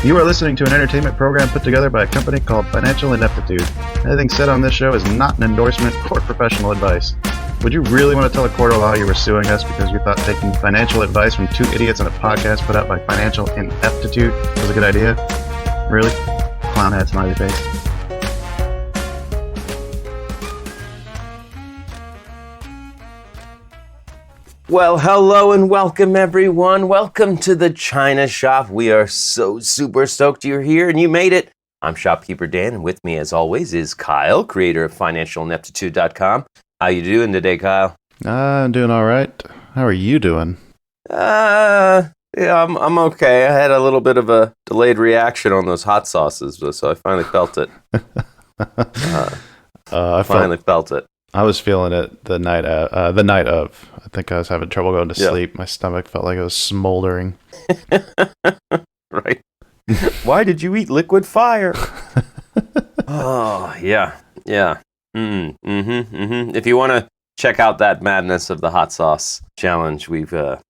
You are listening to an entertainment program put together by a company called Financial Ineptitude. Anything said on this show is not an endorsement or professional advice. Would you really want to tell a court of law you were suing us because you thought taking financial advice from two idiots on a podcast put out by Financial Ineptitude was a good idea? Really? Clown hat smiley face. Well, hello and welcome, everyone. Welcome to the China Shop. We are so super stoked you're here and you made it. I'm Shopkeeper Dan, and with me, as always, is Kyle, creator of FinancialIneptitude.com. How you doing today, Kyle? I'm doing all right. How are you doing? Yeah, I'm okay. I had a little bit of a delayed reaction on those hot sauces, so I finally felt it. I finally felt it. I was feeling it the night of. I think I was having trouble going to sleep. My stomach felt like it was smoldering. Right. Why did you eat liquid fire? Oh, yeah. If you want to check out that madness of the hot sauce challenge, we've got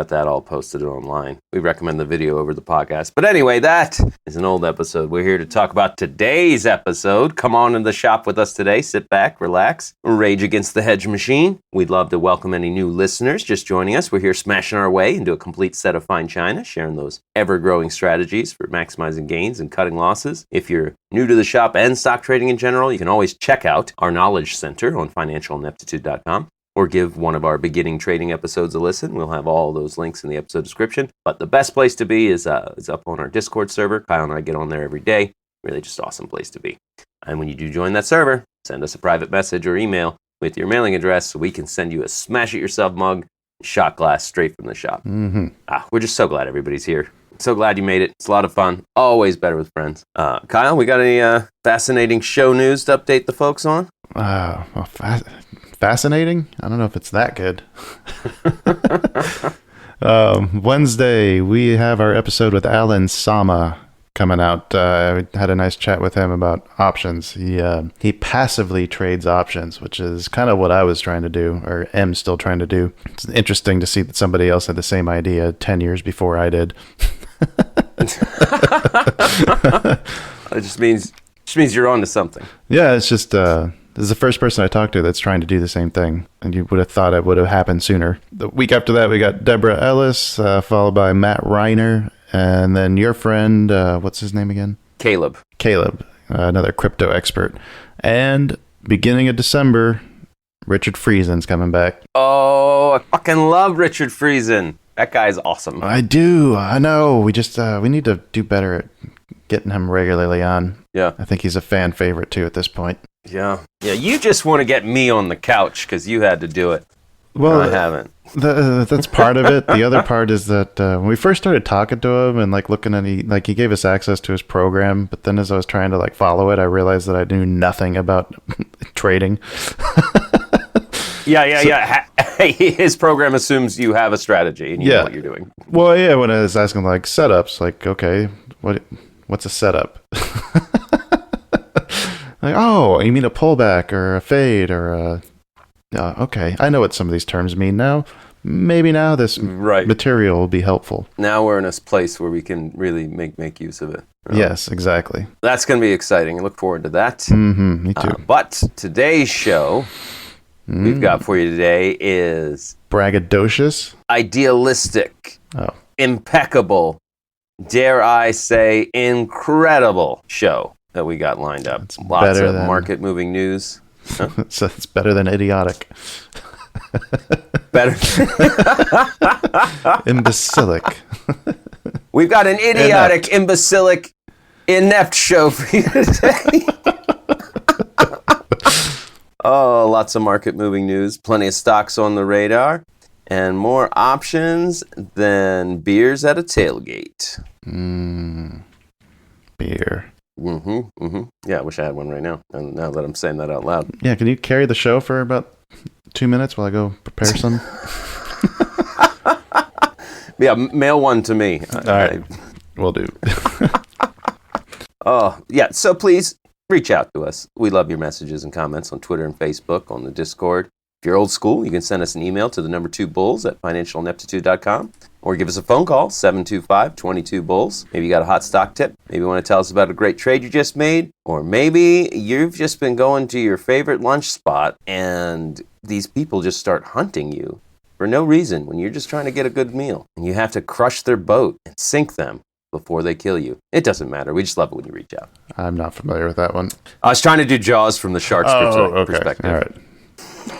that all posted online. We recommend the video over the podcast. But anyway, that is an old episode. We're here to talk about today's episode. Come on in the shop with us today. Sit back, relax, rage against the hedge machine. We'd love to welcome any new listeners just joining us. We're here smashing our way into a complete set of fine china, sharing those ever-growing strategies for maximizing gains and cutting losses. If you're new to the shop and stock trading in general, you can always check out our Knowledge Center on FinancialIneptitude.com. or give one of our beginning trading episodes a listen. We'll have all those links in the episode description. But the best place to be is up on our Discord server. Kyle and I get on there every day. Really just awesome place to be. And when you do join that server, send us a private message or email with your mailing address so we can send you a Smash It Yourself mug, shot glass straight from the shop. Mm-hmm. We're just so glad everybody's here. So glad you made it. It's a lot of fun. Always better with friends. Kyle, we got any fascinating show news to update the folks on? Fascinating? I don't know if it's that good. Wednesday, we have our episode with Alan Sama coming out. I had a nice chat with him about options. He passively trades options, which is kind of what I was trying to do, or am still trying to do. It's interesting to see that somebody else had the same idea 10 years before I did. It just means you're on to something. Yeah, it's just... This is the first person I talked to that's trying to do the same thing, and you would have thought it would have happened sooner. The week after that, we got Deborah Ellis, followed by Matt Reiner, and then your friend, what's his name again? Caleb, another crypto expert. And beginning of December, Richard Friesen's coming back. Oh, I fucking love Richard Friesen. That guy's awesome. I do. I know. We just we need to do better at getting him regularly on. Yeah. I think he's a fan favorite too at this point. Yeah. You just want to get me on the couch because you had to do it. Well, I haven't. That's part of it. The other part is that when we first started talking to him and looking at he gave us access to his program, but then as I was trying to follow it, I realized that I knew nothing about trading. Yeah. His program assumes you have a strategy and you know what you're doing. Well, yeah. When I was asking setups, okay, what's a setup? Oh, you mean a pullback or a fade or a... okay, I know what some of these terms mean now. Maybe now this material will be helpful. Now we're in a place where we can really make use of it. Yes, exactly. That's going to be exciting. I look forward to that. Mm-hmm, me too. But today's show we've got for you today is... braggadocious? Idealistic. Oh. Impeccable. Dare I say incredible show that we got lined up. It's Lots of market-moving news. Huh? So it's better than idiotic. Better. Imbecilic. We've got an idiotic, imbecilic, inept show for you today. Oh, lots of market-moving news. Plenty of stocks on the radar. And more options than beers at a tailgate. Beer. Yeah, I wish I had one right now. And now that I'm saying that out loud. Yeah, can you carry the show for about 2 minutes while I go prepare some? Yeah, mail one to me. All right, will do. Oh, yeah, so please reach out to us. We love your messages and comments on Twitter and Facebook, on the Discord. If you're old school, you can send us an email to the number 2bulls@financialineptitude.com. or give us a phone call, 725-22-BULLS. Maybe you got a hot stock tip. Maybe you want to tell us about a great trade you just made. Or maybe you've just been going to your favorite lunch spot and these people just start hunting you for no reason when you're just trying to get a good meal. And you have to crush their boat and sink them before they kill you. It doesn't matter. We just love it when you reach out. I'm not familiar with that one. I was trying to do Jaws from the shark's perspective. All right.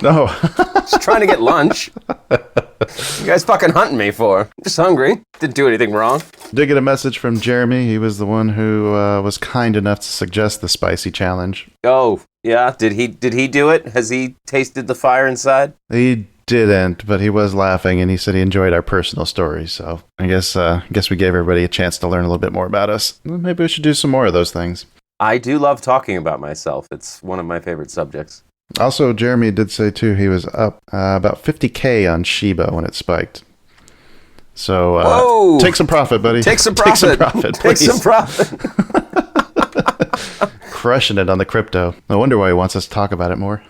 No. Just trying to get lunch. You guys fucking hunting me for? I'm just hungry. Didn't do anything wrong. Did get a message from Jeremy. He was the one who was kind enough to suggest the spicy challenge. Oh, yeah. Did he do it? Has he tasted the fire inside? He didn't, but he was laughing, and he said he enjoyed our personal stories. So I guess we gave everybody a chance to learn a little bit more about us. Maybe we should do some more of those things. I do love talking about myself. It's one of my favorite subjects. Also, Jeremy did say, too, he was up about 50K on Shiba when it spiked. So take some profit, buddy. Take some profit. Take some profit. Crushing it on the crypto. No wonder why he wants us to talk about it more.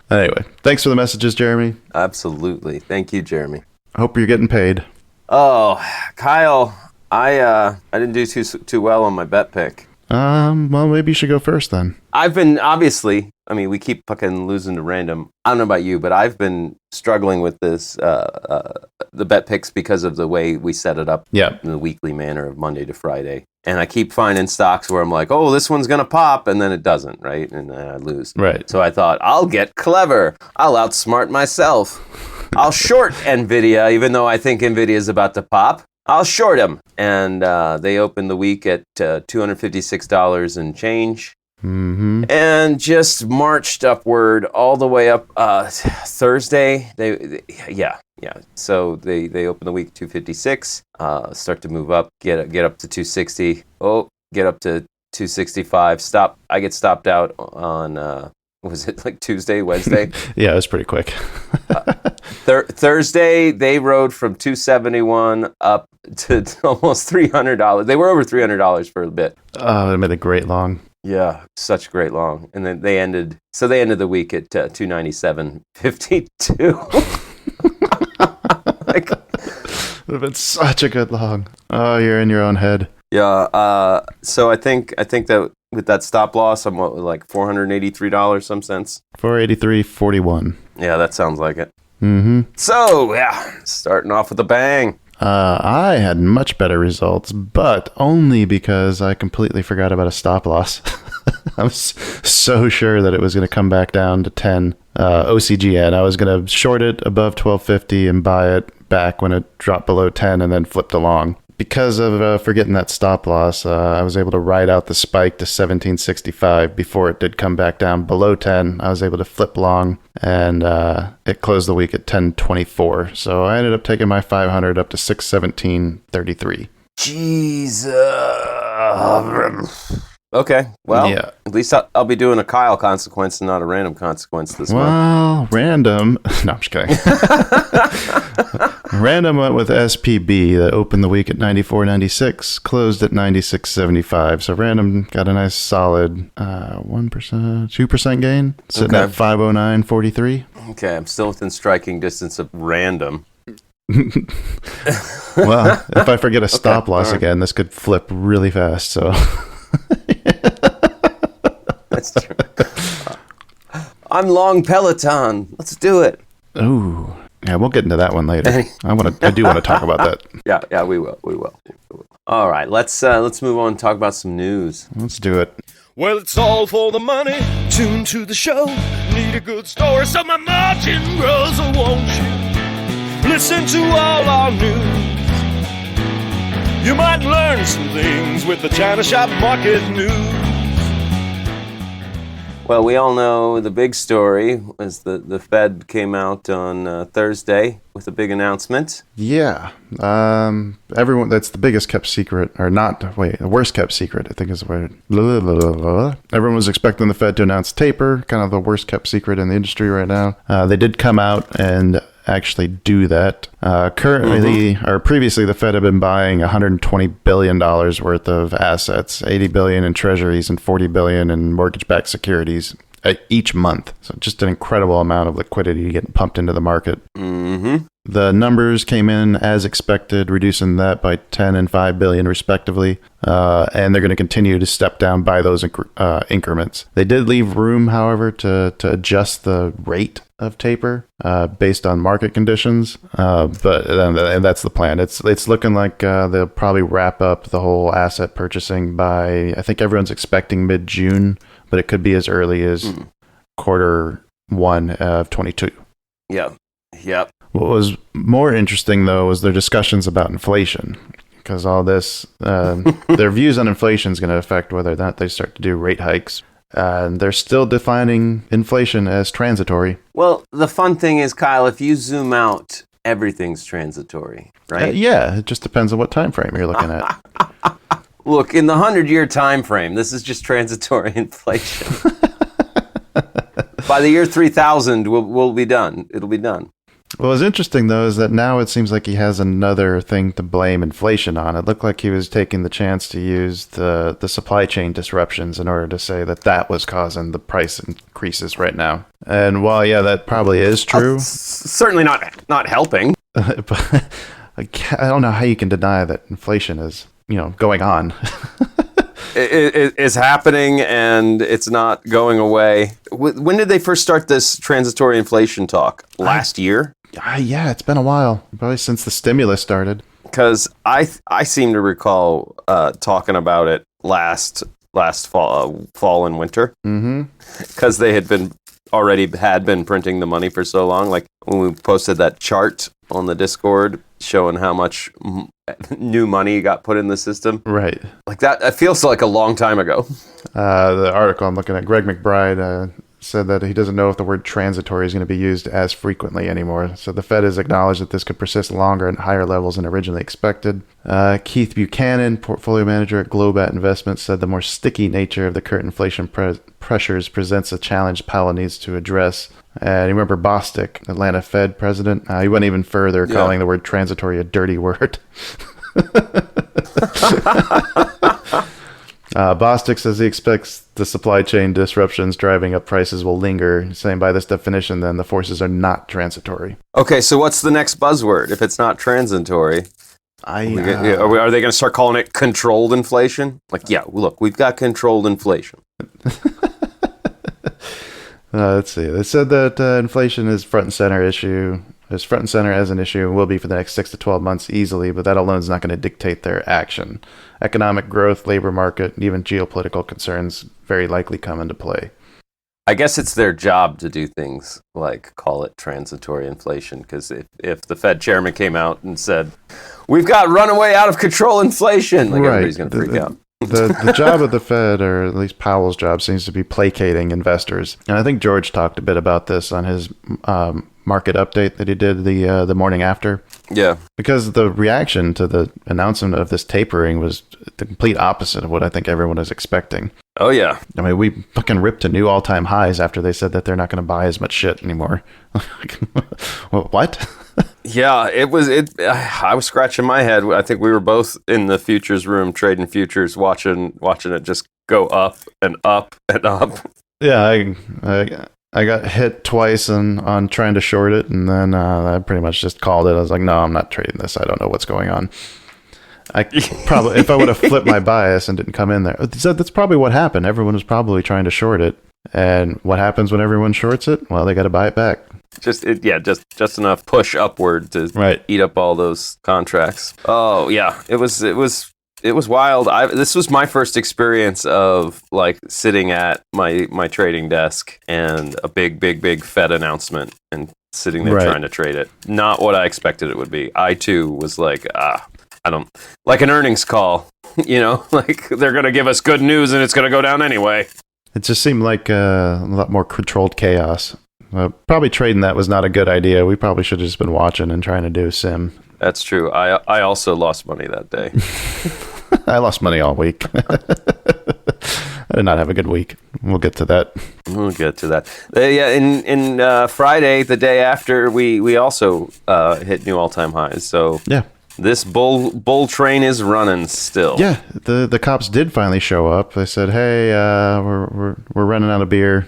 Anyway, thanks for the messages, Jeremy. Absolutely. Thank you, Jeremy. I hope you're getting paid. Oh, Kyle, I didn't do too well on my bet pick. Well, maybe you should go first then. I've been, obviously, we keep fucking losing to random. I don't know about you, but I've been struggling with this, the bet picks because of the way we set it up in the weekly manner of Monday to Friday. And I keep finding stocks where I'm like, oh, this one's going to pop, and then it doesn't, right? And then I lose. Right. So I thought, I'll get clever. I'll outsmart myself. I'll short NVIDIA, even though I think NVIDIA is about to pop. I'll short them. And they opened the week at $256 and change. Mm-hmm. And just marched upward all the way up Thursday. So they open the week 256, start to move up, get up to 260. Oh, get up to 265. Stop. I get stopped out on was it like Tuesday, Wednesday? Yeah, it was pretty quick. Thursday they rode from 271 up to almost $300. They were over $300 for a bit. Oh, it made a great long. Yeah, such great long. And then they ended the week at 297.52. Like, it would have been such a good long. Oh, you're in your own head. Yeah. So I think that with that stop loss, I'm like $483 some cents. 483.41. Yeah, that sounds like it. Mm-hmm. So yeah, starting off with a bang. I had much better results, but only because I completely forgot about a stop loss. I was so sure that it was going to come back down to 10 OCGN. I was going to short it above 1250 and buy it back when it dropped below 10 and then flipped along. Because of forgetting that stop loss, I was able to ride out the spike to 1765 before it did come back down below 10. I was able to flip long, and it closed the week at 1024. So I ended up taking my 500 up to 617.33. Jesus. Okay, well, yeah. At least I'll be doing a Kyle consequence and not a random consequence this month. Well, random. No, I'm just kidding. Random went with SPB that opened the week at 94.96, closed at 96.75. So random got a nice solid 1%, 2% gain, sitting at 509.43. Okay, I'm still within striking distance of random. Well, if I forget a stop loss again, this could flip really fast. So that's true. I'm long Peleton. Let's do it. Ooh. Yeah, we'll get into that one later. I do want to talk about that. Yeah, we will. All right, let's move on and talk about some news. Let's do it. Well, it's all for the money. Tune to the show. Need a good story so my margin grows, or won't you? Listen to all our news. You might learn some things with the China Shop Market News. Well, we all know the big story was the Fed came out on Thursday with a big announcement. Yeah. Everyone, that's the biggest kept secret, or not, wait, the worst kept secret, I think is the word. Everyone was expecting the Fed to announce taper, kind of the worst kept secret in the industry right now. They did come out and actually do that. Previously, the Fed had been buying $120 billion worth of assets, $80 billion in treasuries and $40 billion in mortgage-backed securities. each month. So just an incredible amount of liquidity getting pumped into the market. Mm-hmm. The numbers came in as expected, reducing that by 10 and 5 billion respectively. And they're going to continue to step down by those increments. They did leave room, however, to adjust the rate of taper based on market conditions. But and that's the plan. It's looking like they'll probably wrap up the whole asset purchasing by, I think everyone's expecting mid-June, but it could be as early as quarter 1 of 22. Yep. What was more interesting, though, was their discussions about inflation, because all this, their views on inflation is going to affect whether or not they start to do rate hikes. And they're still defining inflation as transitory. Well, the fun thing is, Kyle, if you zoom out, everything's transitory, right? Yeah, it just depends on what time frame you're looking at. Look, in the 100-year time frame, this is just transitory inflation. By the year 3000, we'll be done. It'll be done. What was interesting, though, is that now it seems like he has another thing to blame inflation on. It looked like he was taking the chance to use the supply chain disruptions in order to say that was causing the price increases right now. And while, yeah, that probably is true. Certainly not helping. But I don't know how you can deny that inflation is, going on. It is happening, and it's not going away. When did they first start this transitory inflation talk? Last year? Yeah, it's been a while. Probably since the stimulus started. Because I seem to recall talking about it last fall and winter. Mm-hmm. Because they had been printing the money for so long. Like when we posted that chart on the Discord showing how much new money got put in the system. Right. Like that, it feels like a long time ago. The article I'm looking at, Greg McBride said that he doesn't know if the word transitory is going to be used as frequently anymore. So the Fed has acknowledged that this could persist longer and higher levels than originally expected. Keith Buchanan, portfolio manager at Globat Investments, said the more sticky nature of the current inflation pressures presents a challenge Powell needs to address. And you remember Bostic, Atlanta Fed president? He went even further, calling the word transitory a dirty word. Bostic says he expects the supply chain disruptions driving up prices will linger, saying by this definition, then the forces are not transitory. Okay, so what's the next buzzword if it's not transitory? Are they going to start calling it controlled inflation? Like, yeah, look, we've got controlled inflation. Let's see. They said that inflation is front and center issue. Is front and center as an issue and will be for the next 6 to 12 months easily, but that alone is not going to dictate their action. Economic growth, labor market, and even geopolitical concerns very likely come into play. I guess it's their job to do things like call it transitory inflation, because if the Fed chairman came out and said, we've got runaway out of control inflation, like everybody's going to freak out. The job of the Fed, or at least Powell's job, seems to be placating investors. And I think George talked a bit about this on his market update that he did the morning after. Yeah. Because the reaction to the announcement of this tapering was the complete opposite of what I think everyone was expecting. Oh, yeah. I mean, we fucking ripped to new all-time highs after they said that they're not going to buy as much shit anymore. What? Yeah, I was scratching my head. I think we were both in the futures room trading futures, watching it just go up and up and up. Yeah, I got hit twice on trying to short it, and then I pretty much just called it. I was like, no, I'm not trading this. I don't know what's going on. I probably, if I would have flipped my bias and didn't come in there, that's probably what happened. Everyone was probably trying to short it, and what happens when everyone shorts it? Well, they got to buy it back. Just enough push upward to eat up all those contracts. Oh yeah, it was wild. This was my first experience of like sitting at my trading desk and a big Fed announcement and sitting there trying to trade it. Not what I expected it would be. I too was like, I don't like an earnings call. Like they're gonna give us good news and it's gonna go down anyway. It just seemed like a lot more controlled chaos. Probably trading that was not a good idea. We probably should have just been watching and trying to do sim. That's true. I also lost money that day. I lost money all week. I did not have a good week. We'll get to that. Yeah, in Friday, the day after, we also hit new all-time highs. So yeah, This bull train is running still. Yeah, the cops did finally show up. They said, "Hey, we're running out of beer.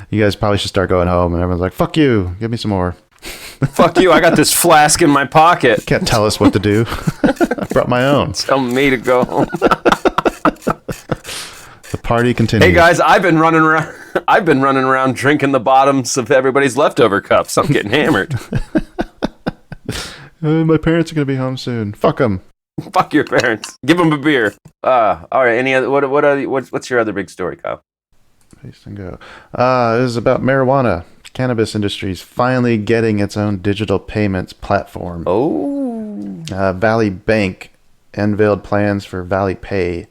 You guys probably should start going home." And everyone's like, "Fuck you! Give me some more." Fuck you! I got this flask in my pocket. Can't tell us what to do. I brought my own. Tell me to go home. The party continues. Hey guys, I've been running around drinking the bottoms of everybody's leftover cups. I'm getting hammered. My parents are gonna be home soon. Fuck them. Fuck your parents. Give them a beer. All right. Any other? What's your other big story, Kyle? Paste and go. This is about marijuana. Cannabis industry is finally getting its own digital payments platform. Oh. Valley Bank unveiled plans for Valley Pay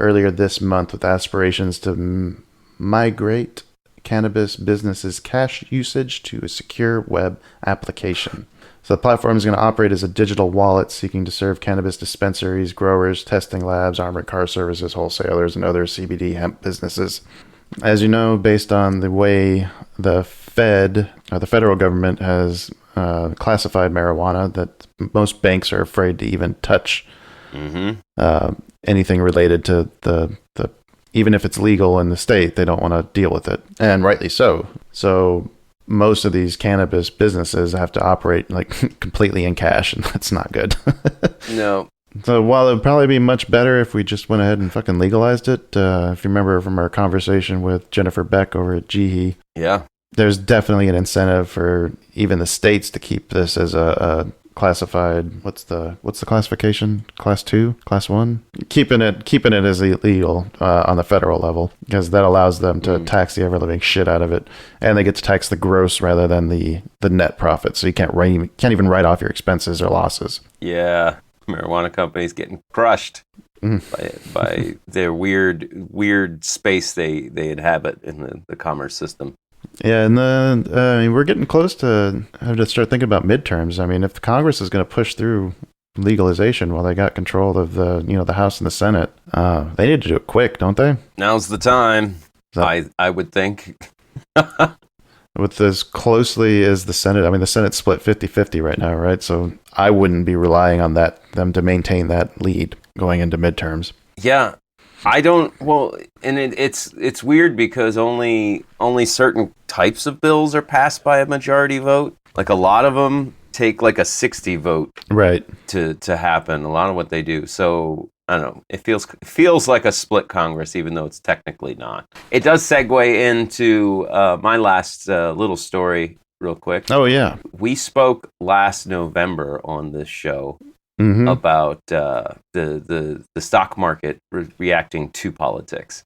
earlier this month with aspirations to migrate cannabis businesses' cash usage to a secure web application. So the platform is going to operate as a digital wallet seeking to serve cannabis dispensaries, growers, testing labs, armored car services, wholesalers, and other CBD hemp businesses. As you know, based on the way the federal government has classified marijuana, that most banks are afraid to even touch anything related to the even if it's legal in the state, they don't want to deal with it, and rightly so. So most of these cannabis businesses have to operate like completely in cash, and that's not good. No. So while it would probably be much better if we just went ahead and fucking legalized it, if you remember from our conversation with Jennifer Beck over at GE, yeah, there's definitely an incentive for even the states to keep this as a classified. What's the classification? Class 2, Class 1? Keeping it as illegal on the federal level, because that allows them to tax the ever living shit out of it, and they get to tax the gross rather than the net profit. So you can't even write off your expenses or losses. Yeah. Marijuana companies getting crushed by their weird space they inhabit in the commerce system. Yeah, and we're getting close to having to start thinking about midterms. I mean, if the Congress is going to push through legalization while they got control of the House and the Senate, they need to do it quick, don't they? Now's the time. I would think. With as closely as the Senate, I mean, the Senate's split 50-50 right now, right? So I wouldn't be relying on them to maintain that lead going into midterms. Yeah, I don't. Well, and it's weird because only certain types of bills are passed by a majority vote. Like a lot of them take like a 60 vote, right, to happen. A lot of what they do. So I don't know. It feels like a split Congress, even though it's technically not. It does segue into my last little story, real quick. Oh yeah, we spoke last November on this show about the stock market reacting to politics,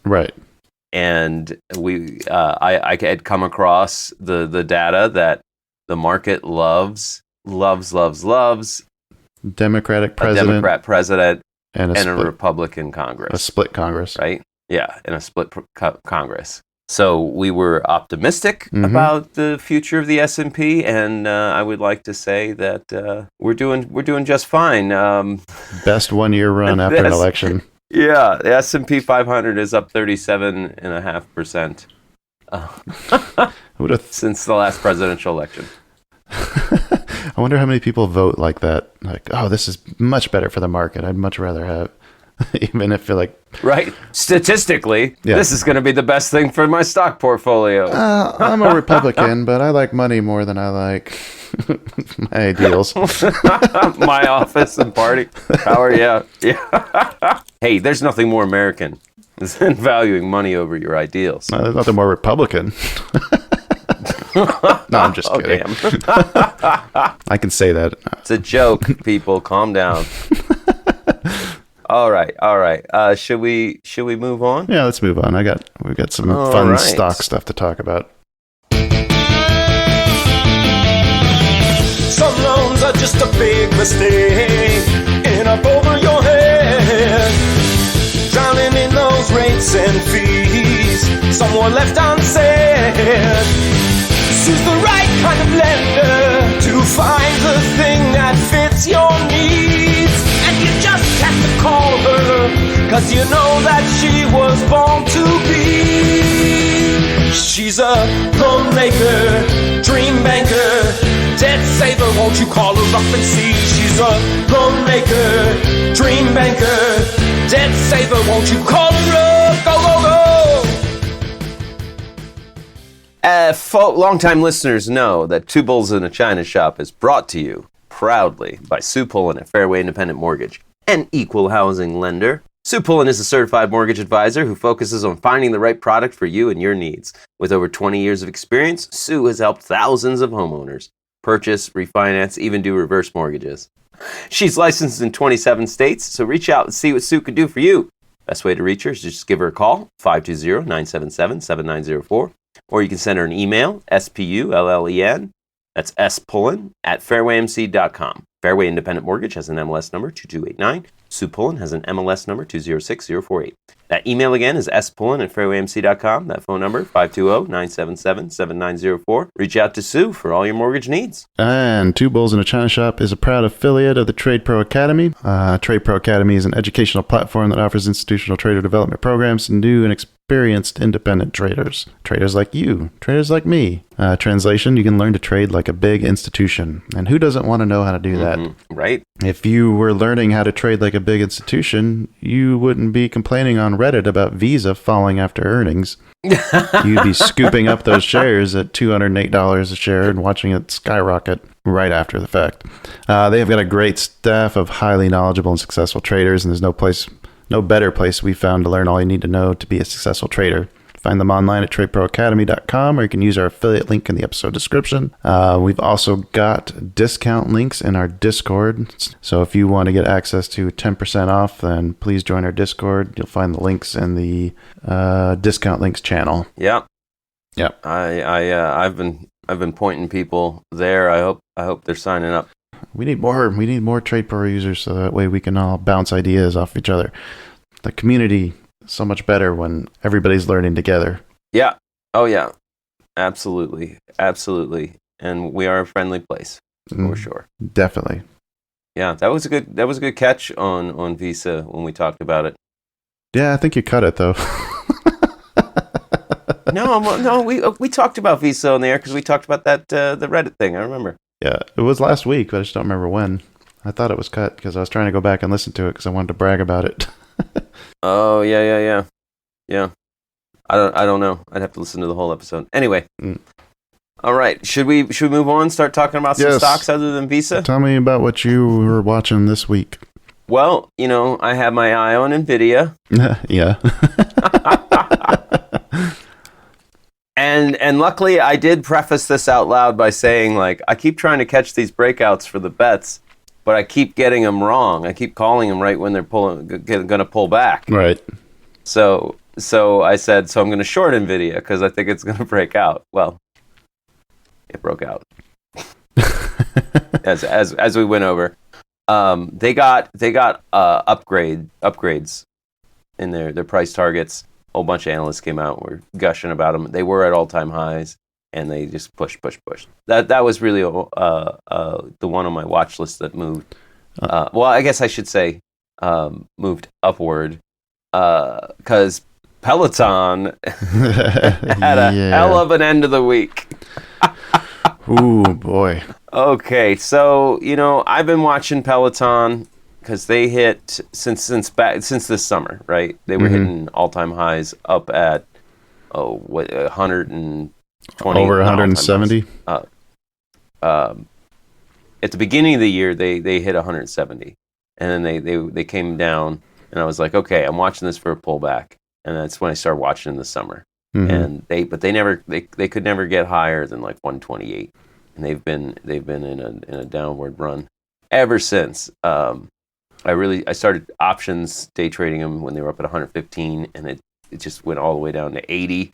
right? And I had come across the data that the market loves Democrat president. And a Republican Congress. A split Congress. Right? Yeah, and a split Congress. So we were optimistic about the future of the S&P, and I would like to say that we're doing just fine. Best one-year run after an election. Yeah, the S&P 500 is up 37.5% since the last presidential election. I wonder how many people vote like that. Like, oh, this is much better for the market. I'd much rather have, even if you're like... Right. Statistically, This is going to be the best thing for my stock portfolio. I'm a Republican, but I like money more than I like my ideals. My office and party power, yeah. Hey, there's nothing more American than valuing money over your ideals. There's nothing more Republican. No, I'm just kidding. I can say that. It's a joke, people. Calm down. All right. Should we move on? Yeah, let's move on. We've got some fun stock stuff to talk about. Some loans are just a big mistake, and up over your head, drowning in those rates and fees. Some were left unsaid. Choose the right kind of lender to find the thing that fits your needs. And you just have to call her, 'cause you know that she was born to be. She's a loan maker, dream banker, debt saver, won't you call her up and see? She's a loan maker, dream banker, debt saver, won't you call her up? Go, go, go! Longtime listeners know that Two Bulls in a China Shop is brought to you proudly by Sue Pullen at Fairway Independent Mortgage, an equal housing lender. Sue Pullen is a certified mortgage advisor who focuses on finding the right product for you and your needs. With over 20 years of experience, Sue has helped thousands of homeowners purchase, refinance, even do reverse mortgages. She's licensed in 27 states, so reach out and see what Sue could do for you. Best way to reach her is just give her a call, 520-977-7904, or you can send her an email, spullen, that's spullen, at fairwaymc.com. Fairway Independent Mortgage has an MLS number, 2289. Sue Pullen has an MLS number, 206048. That email again is spullen at fairwaymc.com. That phone number, 520-977-7904. Reach out to Sue for all your mortgage needs. And Two Bulls in a China Shop is a proud affiliate of the Trade Pro Academy. Trade Pro Academy is an educational platform that offers institutional trader development programs to new and experienced independent traders. Traders like you, traders like me. Translation, you can learn to trade like a big institution. And who doesn't want to know how to do that? Right. If you were learning how to trade like a big institution, you wouldn't be complaining on Reddit about Visa falling after earnings. You'd be scooping up those shares at $208 a share and watching it skyrocket right after the fact. They have got a great staff of highly knowledgeable and successful traders, and there's no better place we found to learn all you need to know to be a successful trader. Find them online at tradeproacademy.com, or you can use our affiliate link in the episode description. We've also got discount links in our Discord. So if you want to get access to 10% off, then please join our Discord. You'll find the links in the discount links channel. Yep. Yep. I've been pointing people there. I hope they're signing up. We need more Trade Pro users so that way we can all bounce ideas off each other. The community is so much better when everybody's learning together. Yeah. Oh yeah. Absolutely. Absolutely. And we are a friendly place for sure. Definitely. Yeah, that was a good catch on Visa when we talked about it. Yeah, I think you cut it though. No, we talked about Visa on the air because we talked about that the Reddit thing. I remember. Yeah, it was last week, but I just don't remember when. I thought it was cut because I was trying to go back and listen to it because I wanted to brag about it. Oh yeah. I don't know. I'd have to listen to the whole episode. Anyway. All right. Should we move on? Start talking about some stocks other than Visa? Tell me about what you were watching this week. Well, I have my eye on Nvidia. Yeah. And luckily, I did preface this out loud by saying, like, I keep trying to catch these breakouts for the bets, but I keep getting them wrong. I keep calling them right when they're going to pull back. Right. So I said, I'm going to short Nvidia because I think it's going to break out. Well, it broke out. as we went over, they got upgrades in their price targets. A whole bunch of analysts came out and were gushing about them. They were at all-time highs, and they just pushed. That was really the one on my watch list that moved. Well, I guess I should say moved upward because Peleton had a hell of an end of the week. Ooh, boy. Okay, so I've been watching Peleton because they hit since this summer, right? They were hitting all-time highs up at 120 over 170. At the beginning of the year, they hit 170, and then they came down, and I was like, okay, I'm watching this for a pullback, and that's when I started watching in the summer. And they could never get higher than like 128, and they've been in a downward run ever since. I started options day trading them when they were up at 115, and it just went all the way down to 80.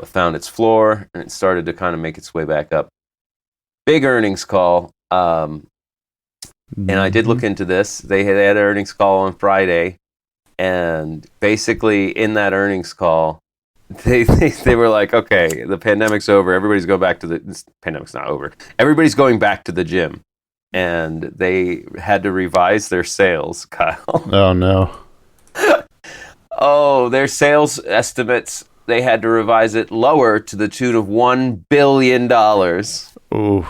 It found its floor, and it started to kind of make its way back up. Big earnings call, and I did look into this. They had an earnings call on Friday, and basically in that earnings call, they were like, okay, the pandemic's over. Everybody's going back to the pandemic's not over. Everybody's going back to the gym. And they had to revise their sales, Kyle. Oh, no. Their sales estimates, they had to revise it lower to the tune of $1 billion. Ooh.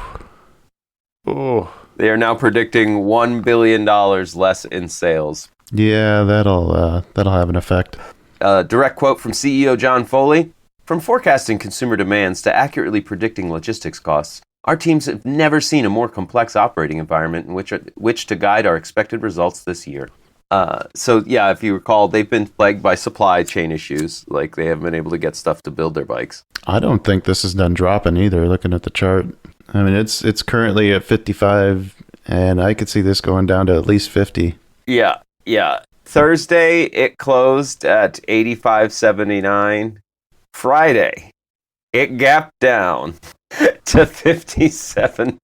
Oh. They are now predicting $1 billion less in sales. Yeah, that'll have an effect. Direct quote from CEO John Foley: "From forecasting consumer demands to accurately predicting logistics costs, our teams have never seen a more complex operating environment in which to guide our expected results this year." So yeah, if you recall, they've been plagued by supply chain issues. Like, they haven't been able to get stuff to build their bikes. I don't think this is done dropping either, looking at the chart. I mean, it's currently at 55, and I could see this going down to at least 50. Yeah. Thursday, it closed at 85.79. Friday, it gapped down to $57.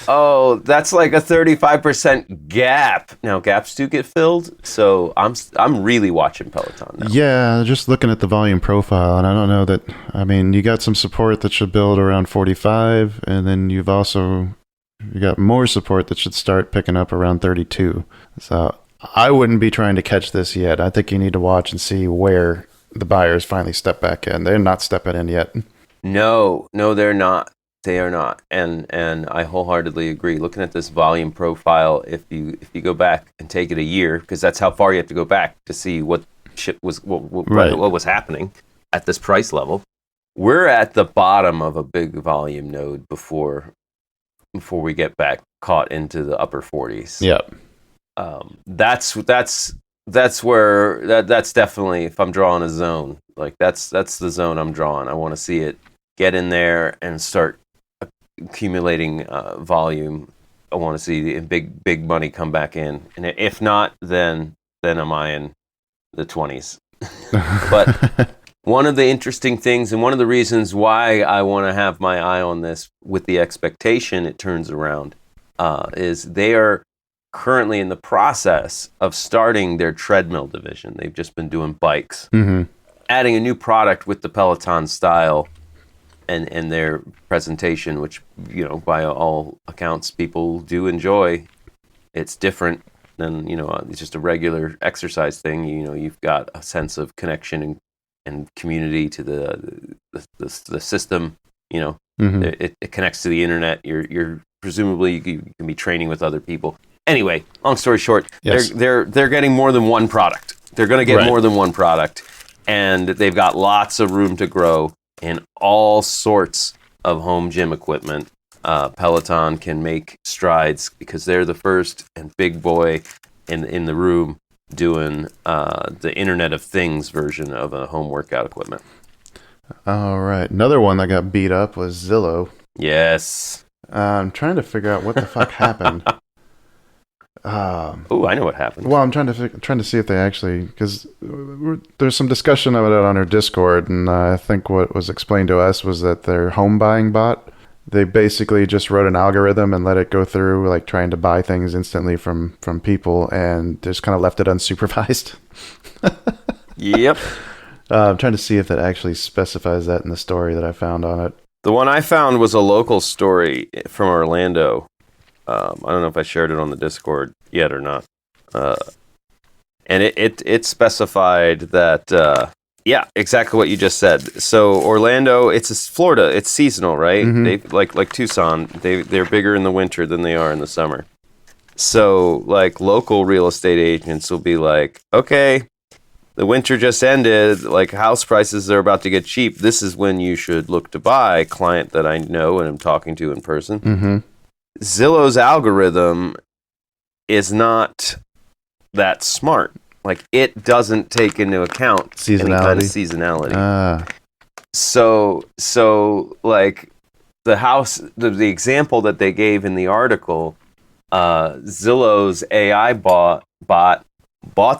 Oh, that's like a 35% gap. Now, gaps do get filled, so I'm really watching Peleton now. Yeah, just looking at the volume profile, and I don't know that. I mean, you got some support that should build around 45, and then you got more support that should start picking up around 32. So I wouldn't be trying to catch this yet. I think you need to watch and see where the buyers finally step back in. They're not stepping in yet. No, they're not. They are not, and I wholeheartedly agree. Looking at this volume profile, if you go back and take it a year, because that's how far you have to go back to see what was happening at this price level. We're at the bottom of a big volume node before we get back caught into the upper 40s. Yeah, that's where that's definitely, if I'm drawing a zone, like that's the zone I'm drawing. I want to see it get in there and start accumulating volume. I want to see the big money come back in, and if not, then am I in the 20s? But one of the interesting things, and one of the reasons why I want to have my eye on this with the expectation it turns around, is they are currently in the process of starting their treadmill division. They've just been doing bikes, adding a new product with the Peleton style and their presentation, which, by all accounts, people do enjoy. It's different than, it's just a regular exercise thing. You've got a sense of connection and community to the system. It connects to the internet. You're presumably, you can be training with other people. Anyway, long story short, yes. They're getting more than one product. They're going to get more than one product, and they've got lots of room to grow in all sorts of home gym equipment. Peleton can make strides because they're the first and big boy in the room doing the Internet of Things version of a home workout equipment. All right. Another one that got beat up was Zillow. Yes. I'm trying to figure out what the fuck happened. I know what happened. Well, I'm trying to see if they actually, because there's some discussion of it on our Discord, and I think what was explained to us was that their home buying bot, they basically just wrote an algorithm and let it go through, like, trying to buy things instantly from people, and just kind of left it unsupervised. Yep. I'm trying to see if that actually specifies that in the story that I found on it. The one I found was a local story from Orlando. I don't know if I shared it on the Discord yet or not. And it specified that, exactly what you just said. So Orlando, it's Florida, it's seasonal, right? Mm-hmm. They like Tucson, they're bigger in the winter than they are in the summer. So, like, local real estate agents will be like, okay, the winter just ended, like, house prices are about to get cheap. This is when you should look to buy. Client that I know and am talking to in person. Mm-hmm. Zillow's algorithm is not that smart. Like, it doesn't take into account any kind of seasonality. So like, the house, the example that they gave in the article, Zillow's AI bot bought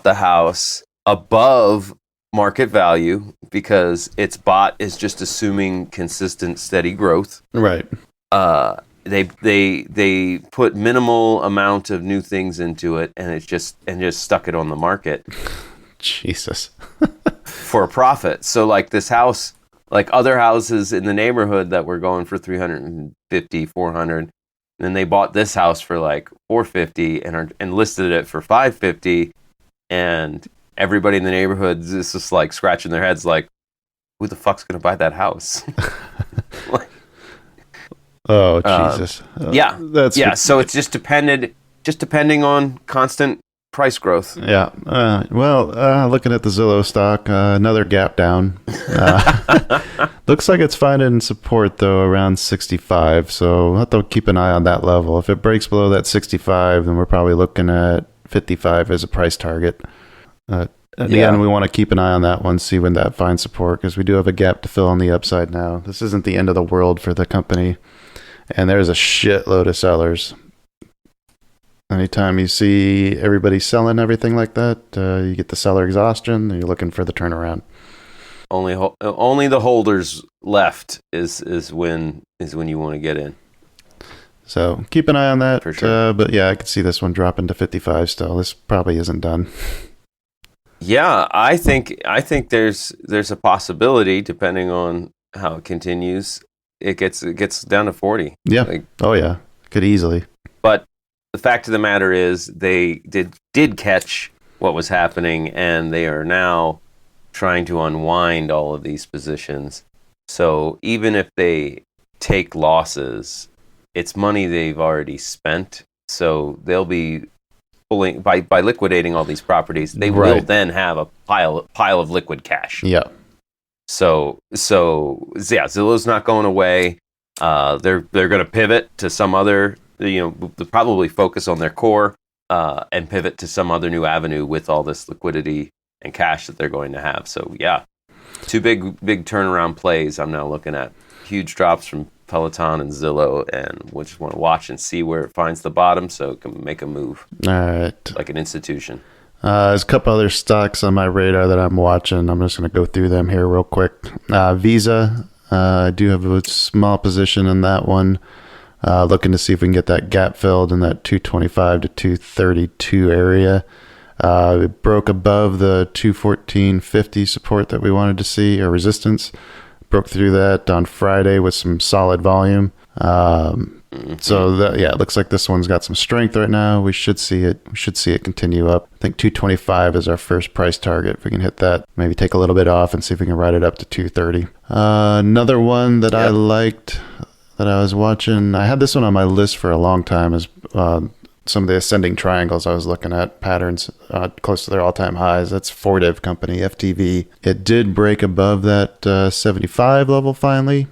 the house above market value because its bot is just assuming consistent, steady growth. Right. They put minimal amount of new things into it, and just stuck it on the market. Jesus. For a profit. So, like, this house, like other houses in the neighborhood that were going for $350, $400, and then they bought this house for like $450 and listed it for $550, and everybody in the neighborhood is just like scratching their heads, like, who the fuck's gonna buy that house? Oh, Jesus. Yeah. That's Yeah. So it's just depending on constant price growth. Yeah. Looking at the Zillow stock, another gap down. Looks like it's finding support, though, around 65. So we'll have to keep an eye on that level. If it breaks below that 65, then we're probably looking at 55 as a price target. Again, we want to keep an eye on that one, see when that finds support, because we do have a gap to fill on the upside now. This isn't the end of the world for the company, and there's a shitload of sellers. Anytime you see everybody selling everything like that, you get the seller exhaustion, and you're looking for the turnaround. Only the holders left is when you want to get in. So keep an eye on that. For sure. But yeah, I could see this one dropping to 55 still. This probably isn't done. Yeah, I think there's a possibility, depending on how it continues, it gets down to 40. Yeah. Oh yeah, could easily. But the fact of the matter is, they did catch what was happening, and they are now trying to unwind all of these positions. So even if they take losses, it's money they've already spent. So they'll be pulling by liquidating all these properties. They will then have a pile of liquid cash. Yeah. So Zillow's not going away. They're going to pivot to some other. Probably focus on their core and pivot to some other new avenue with all this liquidity and cash that they're going to have. So yeah, two big turnaround plays I'm now looking at. Huge drops from Peleton and Zillow, and we just want to watch and see where it finds the bottom so it can make a move. All right. Like an institution. There's a couple other stocks on my radar that I'm watching. I'm just going to go through them here real quick. Visa, I do have a small position in that one. Looking to see if we can get that gap filled in that 225 to 232 area. It broke above the 214.50 support that we wanted to see, or resistance. Broke through that on Friday with some solid volume. So it looks like this one's got some strength right now. We should see it. We should see it continue up. I think 225 is our first price target. If we can hit that, maybe take a little bit off and see if we can ride it up to 230. Another one that I liked, that I was watching, I had this one on my list for a long time, is some of the ascending triangles. I was looking at patterns close to their all-time highs. That's Fortive company, FTV. It did break above that 75 level finally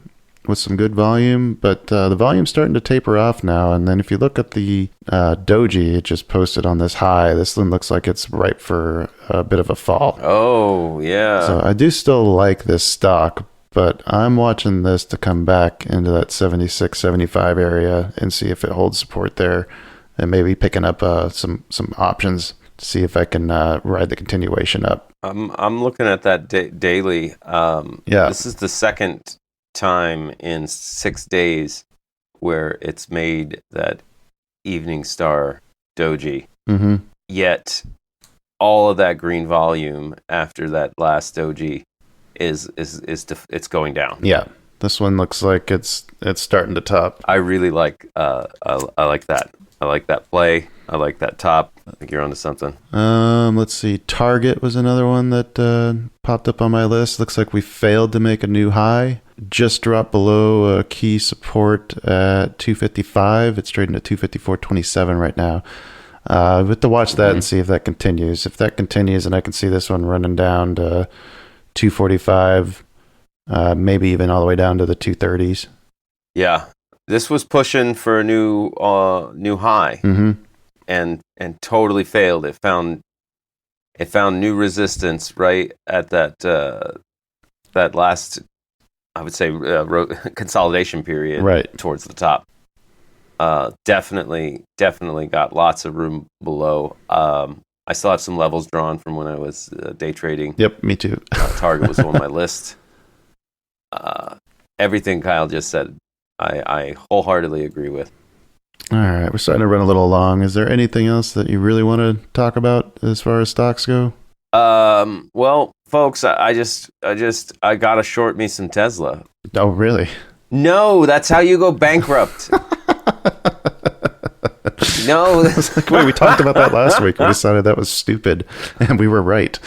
with some good volume, but the volume's starting to taper off now. And then if you look at the doji, it just posted on this high. This one looks like it's ripe for a bit of a fall. Oh, yeah. So I do still like this stock, but I'm watching this to come back into that 76, 75 area and see if it holds support there, and maybe picking up some options to see if I can ride the continuation up. I'm looking at that daily. This is the second time in 6 days where it's made that evening star doji. Mm-hmm. Yet all of that green volume after that last doji is it's going down. Yeah, this one looks like it's starting to top. I really like I like that. I like that play. I like that top. I think you're onto something. Let's see. Target was another one that popped up on my list. Looks like we failed to make a new high. Just dropped below a key support at 255. It's trading at 254.27 right now. We have to watch that and see if that continues. If that continues, and I can see this one running down to 245, maybe even all the way down to the 230s. Yeah. This was pushing for a new high, and totally failed. It found new resistance right at that last, I would say, consolidation period, right towards the top. Definitely got lots of room below. I still have some levels drawn from when I was day trading. Yep, me too. Target was on my list. Everything Kyle just said, I wholeheartedly agree with. All right, we're starting to run a little long. Is there anything else that you really want to talk about as far as stocks go? Well, folks, I gotta short me some Tesla. Oh, really? No, that's how you go bankrupt. No. Wait, we talked about that last week. We decided that was stupid, and we were right.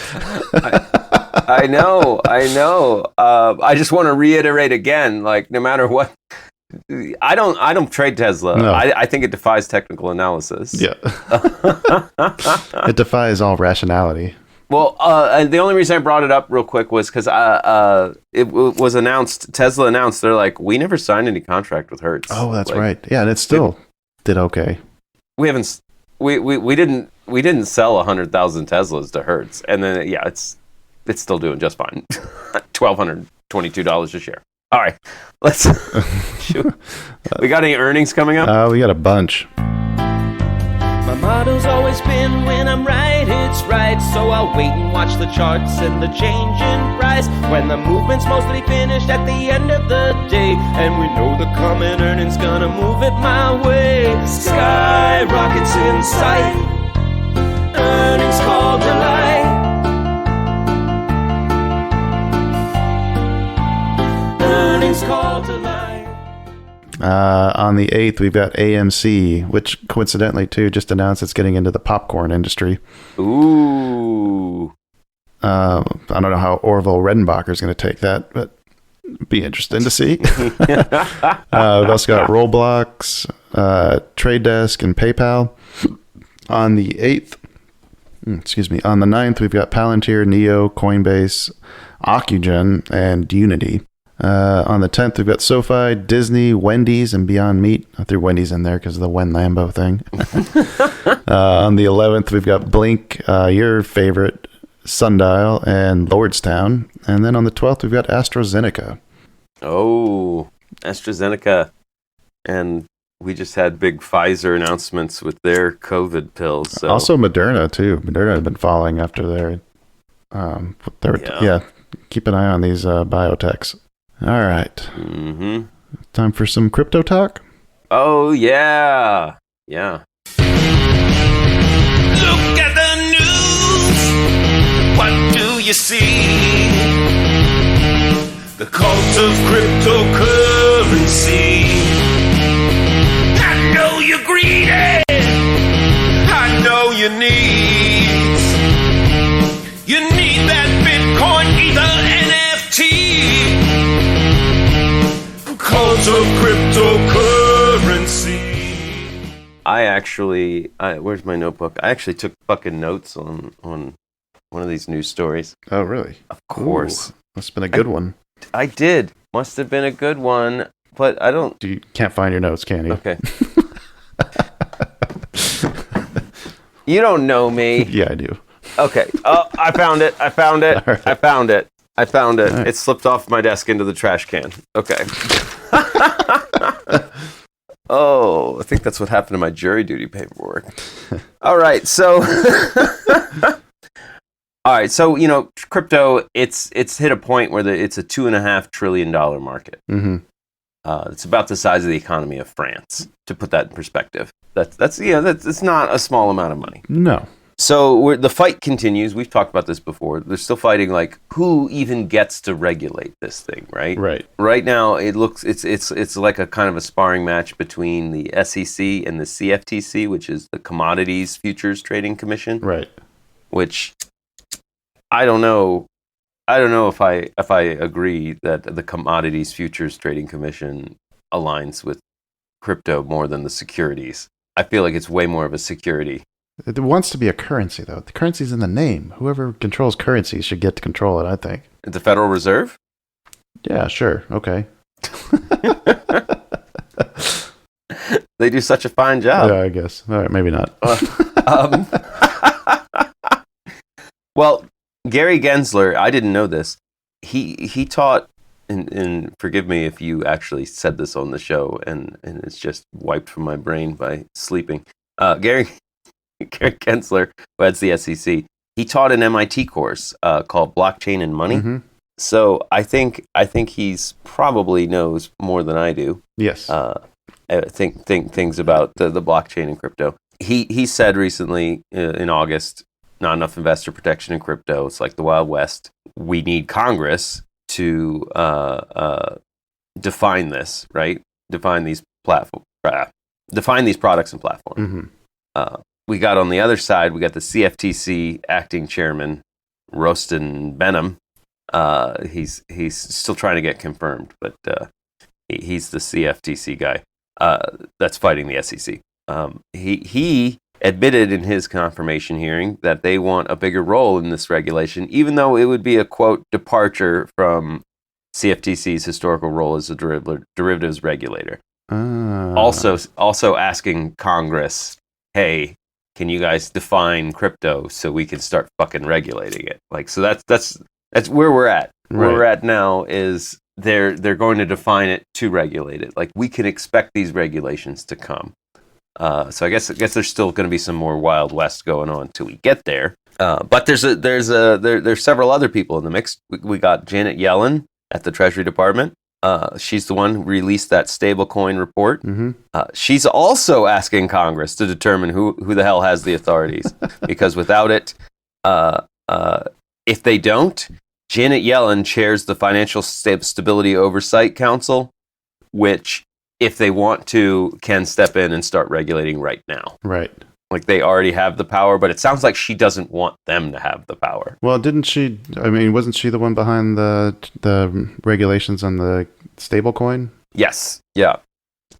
I know. I just want to reiterate again, like, no matter what I don't trade Tesla. No. I think it defies technical analysis. Yeah. It defies all rationality. Well, the only reason I brought it up real quick was because was announced. Tesla announced they're like, we never signed any contract with Hertz. Oh, that's like, right. Yeah, and it still did okay. We haven't. We didn't sell 100,000 Teslas to Hertz, and then it's still doing just fine. $1,222 a share. All right, let's. We got any earnings coming up? We got a bunch. My motto's always been when I'm right, it's right. So I'll wait and watch the charts and the change in price. When the movement's mostly finished at the end of the day, and we know the coming earnings gonna move it my way. Skyrockets in sight, earnings call delight. Earnings call delight. On the 8th, we've got AMC, which coincidentally, too, just announced it's getting into the popcorn industry. Ooh. I don't know how Orville Redenbacher is going to take that, but it'd be interesting to see. We've also got Roblox, Trade Desk, and PayPal. On the 8th, on the 9th, we've got Palantir, Neo, Coinbase, Ocugen, and Unity. On the 10th, we've got SoFi, Disney, Wendy's, and Beyond Meat. I threw Wendy's in there because of the Wen Lambo thing. On the 11th, we've got Blink, your favorite, Sundial, and Lordstown. And then on the 12th, we've got AstraZeneca. Oh, AstraZeneca. And we just had big Pfizer announcements with their COVID pills. So. Also Moderna, too. Moderna has been falling after their... keep an eye on these biotechs. All right. Mm-hmm. Time for some crypto talk? Oh, yeah. Yeah. Look at the news. What do you see? The cult of cryptocurrency. I know you're greedy. I know you need. You need that Bitcoin, either NFT. Cult of cryptocurrency. I actually, where's my notebook? I actually took fucking notes on one of these news stories. Oh, really? Of course. Ooh, must have been a good one. I did. Must have been a good one, but I don't... You can't find your notes, can you? Okay. You don't know me. Yeah, I do. Okay. Oh, I found it. Right. I found it. Right. It slipped off my desk into the trash can. Okay. Oh, I think that's what happened to my jury duty paperwork. All right. So, crypto, it's hit a point where it's a $2.5 trillion market. Mm-hmm. It's about the size of the economy of France, to put that in perspective. That's not a small amount of money. No. So the fight continues. We've talked about this before. They're still fighting, like, who even gets to regulate this thing, right? Right. Right now, it's like a kind of a sparring match between the SEC and the CFTC, which is the Commodities Futures Trading Commission. Right. Which I don't know. I don't know if I agree that the Commodities Futures Trading Commission aligns with crypto more than the securities. I feel like it's way more of a security. It wants to be a currency, though. The currency's in the name. Whoever controls currency should get to control it, I think. The Federal Reserve? Yeah, sure. Okay. They do such a fine job. Yeah, I guess. All right, maybe not. Well, Gary Gensler, I didn't know this. He taught, and forgive me if you actually said this on the show, and it's just wiped from my brain by sleeping. Gary Gensler, who heads the SEC, he taught an MIT course called Blockchain and Money. Mm-hmm. So I think he's probably knows more than I do. Yes. I think things about the blockchain and crypto. He said recently in August, not enough investor protection in crypto. It's like the Wild West. We need Congress to define this, right? Define these products and platforms. Mm-hmm. We got on the other side, we got the CFTC acting chairman, Rostin Benham. He's still trying to get confirmed, but He's the CFTC guy that's fighting the SEC. He admitted in his confirmation hearing that they want a bigger role in this regulation, even though it would be a, quote, departure from CFTC's historical role as a derivatives regulator. Also asking Congress, hey, can you guys define crypto so we can start fucking regulating it? Like, so that's where we're at. Where we're at now is they're going to define it to regulate it. Like, we can expect these regulations to come. So I guess there's still going to be some more Wild West going on till we get there. But there's several other people in the mix. We got Janet Yellen at the Treasury Department. She's the one who released that stablecoin report. Mm-hmm. She's also asking Congress to determine who the hell has the authorities, because without it, if they don't, Janet Yellen chairs the Financial Stability Oversight Council, which, if they want to, can step in and start regulating right now. Right. Like, they already have the power, but it sounds like she doesn't want them to have the power. Well, didn't she? I mean, wasn't she the one behind the regulations on the stablecoin? Yes. Yeah.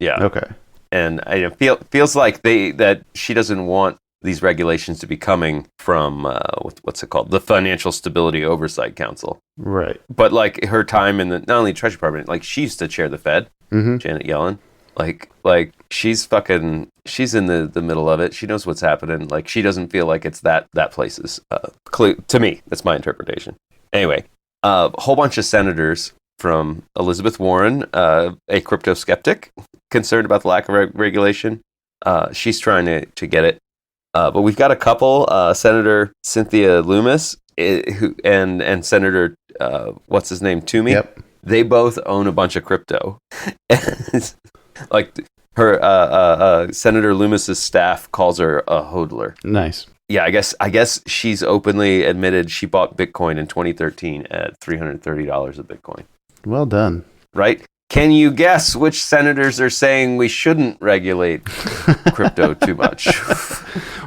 Okay. And it feels like that she doesn't want these regulations to be coming from what's it called, the Financial Stability Oversight Council. Right. But like, her time in the not only Treasury Department, like, she used to chair the Fed. Mm-hmm. Janet Yellen. Like she's in the middle of it. She knows what's happening. Like, she doesn't feel like it's that place's to me. That's my interpretation. Anyway, a whole bunch of senators, from Elizabeth Warren, a crypto skeptic, concerned about the lack of regulation. She's trying to get it. But we've got a couple, Senator Cynthia Lummis and Senator what's his name, Toomey. Yep. They both own a bunch of crypto. Like, her Senator Loomis's staff calls her a hodler. Nice. Yeah, I guess she's openly admitted she bought Bitcoin in 2013 at $330 a Bitcoin. Well done. Right? Can you guess which senators are saying we shouldn't regulate crypto too much?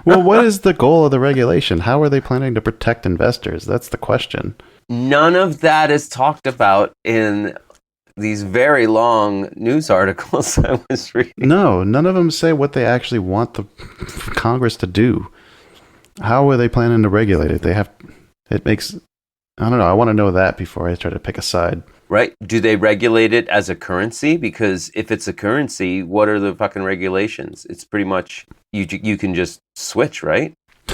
Well, what is the goal of the regulation? How are they planning to protect investors? That's the question. None of that is talked about in these very long news articles I was reading. No, none of them say what they actually want the Congress to do. How are they planning to regulate it? I don't know. I want to know that before I try to pick a side. Right? Do they regulate it as a currency? Because if it's a currency, what are the fucking regulations? It's pretty much you can just switch, right?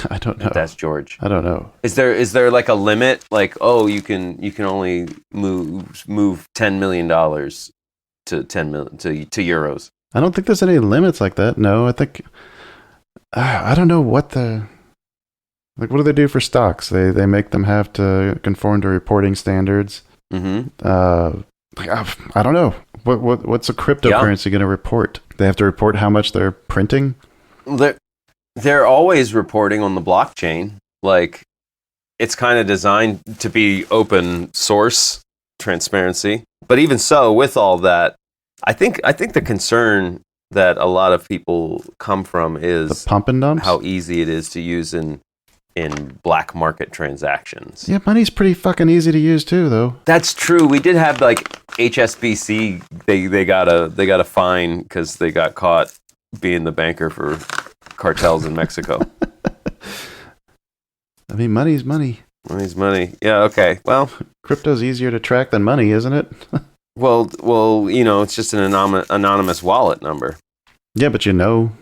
I don't know. If that's George. I don't know. Is there like a limit? Like, oh, you can only move $10 million to 10 million to euros. I don't think there's any limits like that. No, I think I don't know what what do they do for stocks? They make them have to conform to reporting standards. Mm-hmm. I don't know. What's a cryptocurrency going to report? They have to report how much they're printing? They're always reporting on the blockchain. Like, it's kind of designed to be open source transparency. But even so, with all that, I think the concern that a lot of people come from is the pump and dumps? How easy it is to use in black market transactions. Yeah, money's pretty fucking easy to use too, though. That's true. We did have, like, HSBC. They got a fine because they got caught being the banker for cartels in Mexico. I mean, money's money. Money's money. Yeah. Okay. Well, crypto's easier to track than money, isn't it? well, it's just an anonymous wallet number. Yeah, but you know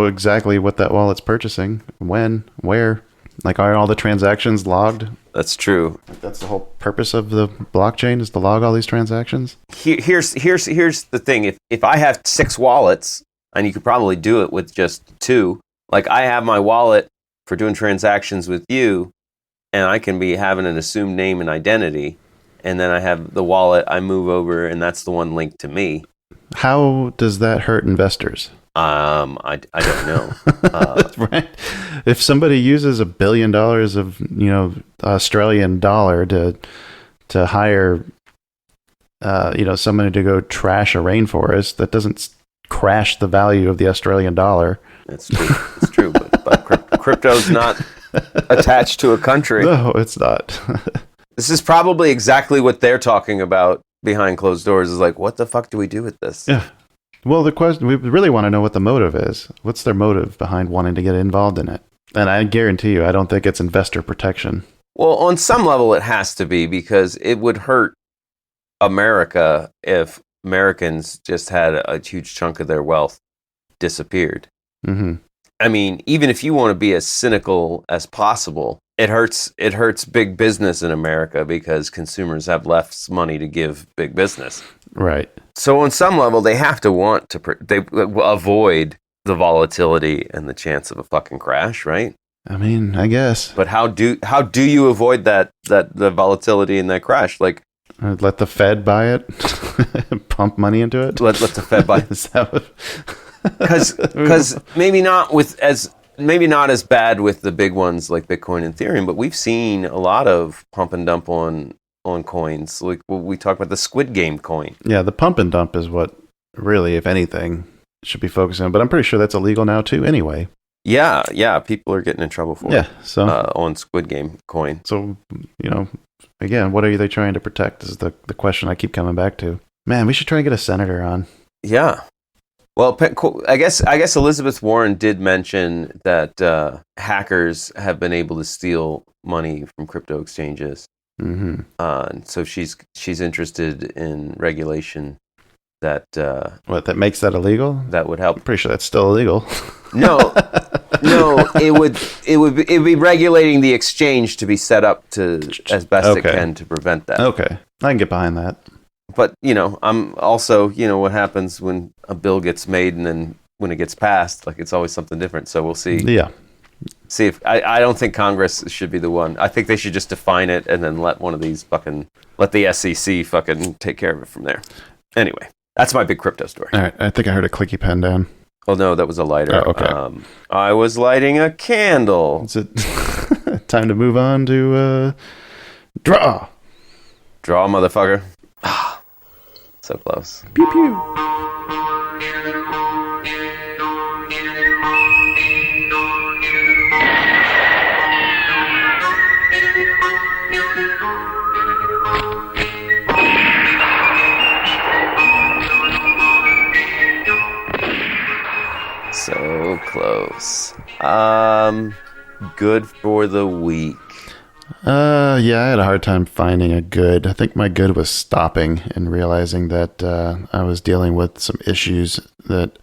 exactly what that wallet's purchasing, when, where. Like, are all the transactions logged? That's true. That's the whole purpose of the blockchain, is to log all these transactions. Here's the thing. If I have 6 wallets, and you could probably do it with just 2. Like, I have my wallet for doing transactions with you, and I can be having an assumed name and identity, and then I have the wallet I move over, and that's the one linked to me. How does that hurt investors? I don't know. Right. If somebody uses $1 billion of Australian dollar to hire somebody to go trash a rainforest, that doesn't crash the value of the Australian dollar. It's true. It's true. But crypto's not attached to a country. No, it's not. This is probably exactly what they're talking about behind closed doors is like, what the fuck do we do with this? Yeah. Well, the question, we really want to know what the motive is. What's their motive behind wanting to get involved in it? And I guarantee you, I don't think it's investor protection. Well, on some level, it has to be, because it would hurt America if Americans just had a huge chunk of their wealth disappeared. Mm-hmm. I mean, even if you want to be as cynical as possible, it hurts big business in America because consumers have less money to give big business. Right. So on some level, they have to want to avoid the volatility and the chance of a fucking crash, right? I mean, I guess. But how do you avoid the volatility and that crash? Like, Let the Fed buy it, pump money into it. let the Fed buy. Is that what- Because maybe not as bad with the big ones like Bitcoin and Ethereum, but we've seen a lot of pump and dump on coins. Like we talked about the Squid Game coin. Yeah, the pump and dump is what really, if anything, should be focusing on. But I'm pretty sure that's illegal now too. Anyway. Yeah, people are getting in trouble for it. So on Squid Game coin. So again, what are they trying to protect? Is the question I keep coming back to. Man, we should try and get a senator on. Yeah. Well, I guess Elizabeth Warren did mention that hackers have been able to steal money from crypto exchanges. Mm-hmm. And so she's interested in regulation that that makes that illegal? that would help. I'm pretty sure that's still illegal. No, it would be regulating the exchange to be set up to as best it can to prevent that. Okay, I can get behind that. But I'm also what happens when a bill gets made and then when it gets passed, like it's always something different. So we'll see. Yeah. See if I don't think Congress should be the one. I think they should just define it and then let the SEC fucking take care of it from there. Anyway, that's my big crypto story. All right, I think I heard a clicky pen down. Oh no, that was a lighter. Oh, okay. I was lighting a candle. Is it time to move on to draw? Draw, motherfucker. So close. Pew pew. So close. Good for the week. Yeah, I had a hard time finding a good. I think my good was stopping and realizing that I was dealing with some issues that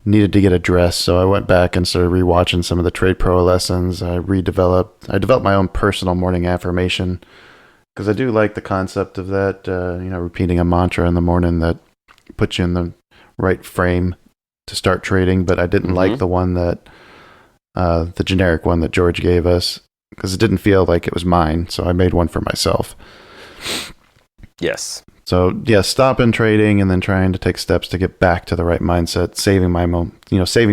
needed to get addressed. So I went back and started rewatching some of the Trade Pro lessons. I developed my own personal morning affirmation because I do like the concept of that, repeating a mantra in the morning that puts you in the right frame to start trading. But I didn't like the one that, the generic one that George gave us, because it didn't feel like it was mine. So I made one for myself. Yes. So yeah, stopping trading and then trying to take steps to get back to the right mindset, saving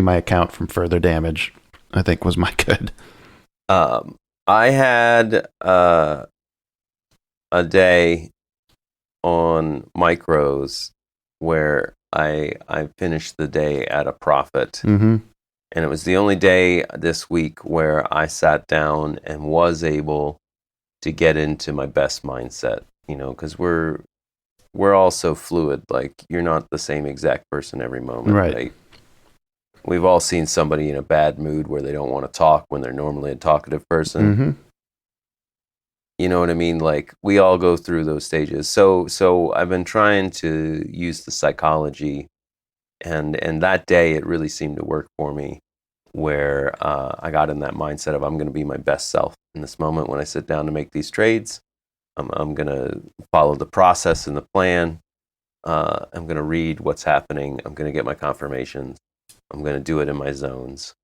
my account from further damage, I think was my good. I had a day on micros where I finished the day at a profit. Mm-hmm. And it was the only day this week where I sat down and was able to get into my best mindset, because we're all so fluid. Like, you're not the same exact person every moment. Right. We've all seen somebody in a bad mood where they don't want to talk when they're normally a talkative person. Mm-hmm. You know what I mean? Like, we all go through those stages. So I've been trying to use the psychology, and that day it really seemed to work for me, where I got in that mindset of I'm going to be my best self in this moment when I sit down to make these trades. I'm going to follow the process and the plan. I'm going to read what's happening. I'm going to get my confirmations. I'm going to do it in my zones.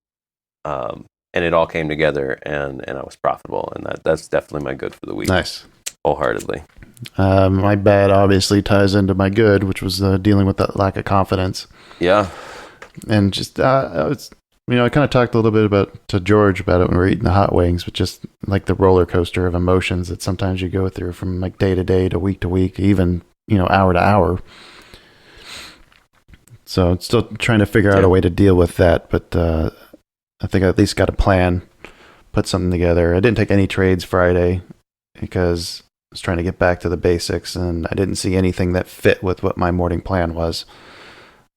And it all came together, and I was profitable. And that's definitely my good for the week. Nice. Wholeheartedly. My bad obviously ties into my good, which was dealing with that lack of confidence. Yeah. And just, I kind of talked a little bit to George about it when we were eating the hot wings, but just like the roller coaster of emotions that sometimes you go through from like day to day to week, even, hour to hour. So it's still trying to figure out a way to deal with that. But I think I at least got a plan, put something together. I didn't take any trades Friday because was trying to get back to the basics, and I didn't see anything that fit with what my morning plan was.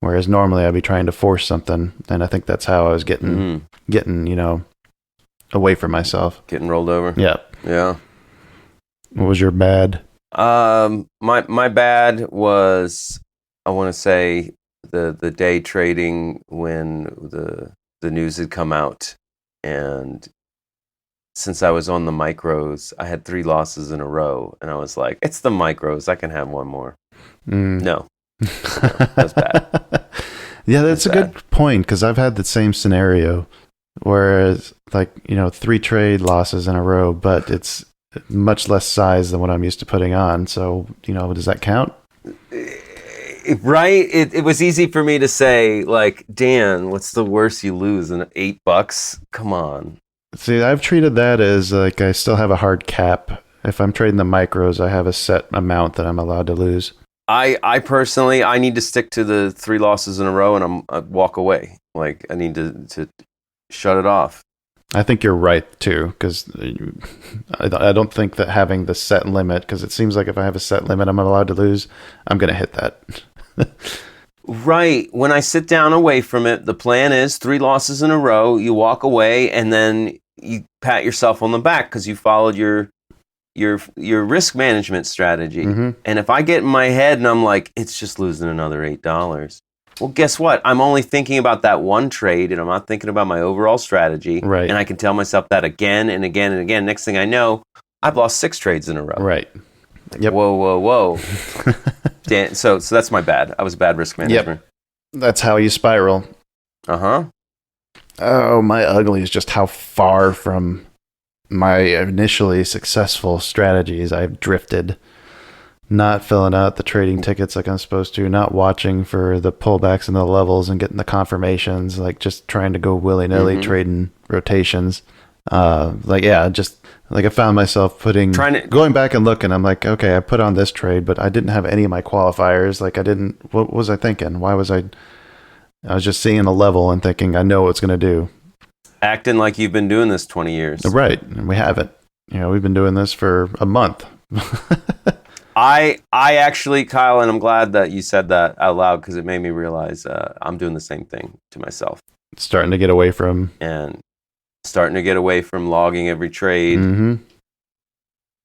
Whereas normally I'd be trying to force something, and I think that's how I was getting, away from myself. Getting rolled over. Yeah. Yeah. What was your bad? My bad was, I want to say, the day trading when the news had come out, and since I was on the micros, I had 3 losses in a row, and I was like, it's the micros, I can have one more. No, that's bad. Yeah, that's a good point, because I've had the same scenario, whereas 3 trade losses in a row, but it's much less size than what I'm used to putting on. So, does that count? Right? It was easy for me to say, like, Dan, what's the worst you lose in $8? Come on. See, I've treated that as like I still have a hard cap. If I'm trading the micros, I have a set amount that I'm allowed to lose. I personally, I need to stick to the 3 losses in a row, and I walk away. Like, I need to shut it off. I think you're right too, because I don't think that having the set limit, because it seems like if I have a set limit I'm allowed to lose, I'm going to hit that. Right. When I sit down away from it, the plan is 3 losses in a row, you walk away, and then you pat yourself on the back because you followed your risk management strategy. Mm-hmm. And if I get in my head and I'm like, it's just losing another $8. Well, guess what? I'm only thinking about that one trade, and I'm not thinking about my overall strategy. Right. And I can tell myself that again and again and again. Next thing I know, I've lost 6 trades in a row. Right. Yep. Whoa. Dan, so that's my bad. I was a bad risk manager. Yep. That's how you spiral. Uh-huh. Oh, my ugly is just how far from my initially successful strategies I've drifted. Not filling out the trading tickets like I'm supposed to, not watching for the pullbacks and the levels and getting the confirmations, like just trying to go willy-nilly trading rotations. I found myself going back and looking. I'm like, okay, I put on this trade, but I didn't have any of my qualifiers. Like what was I thinking? Why was I was just seeing the level and thinking, I know what it's going to do. Acting like you've been doing this 20 years. Right. And we haven't. We've been doing this for a month. I actually, Kyle, and I'm glad that you said that out loud because it made me realize I'm doing the same thing to myself. Starting to get away from logging every trade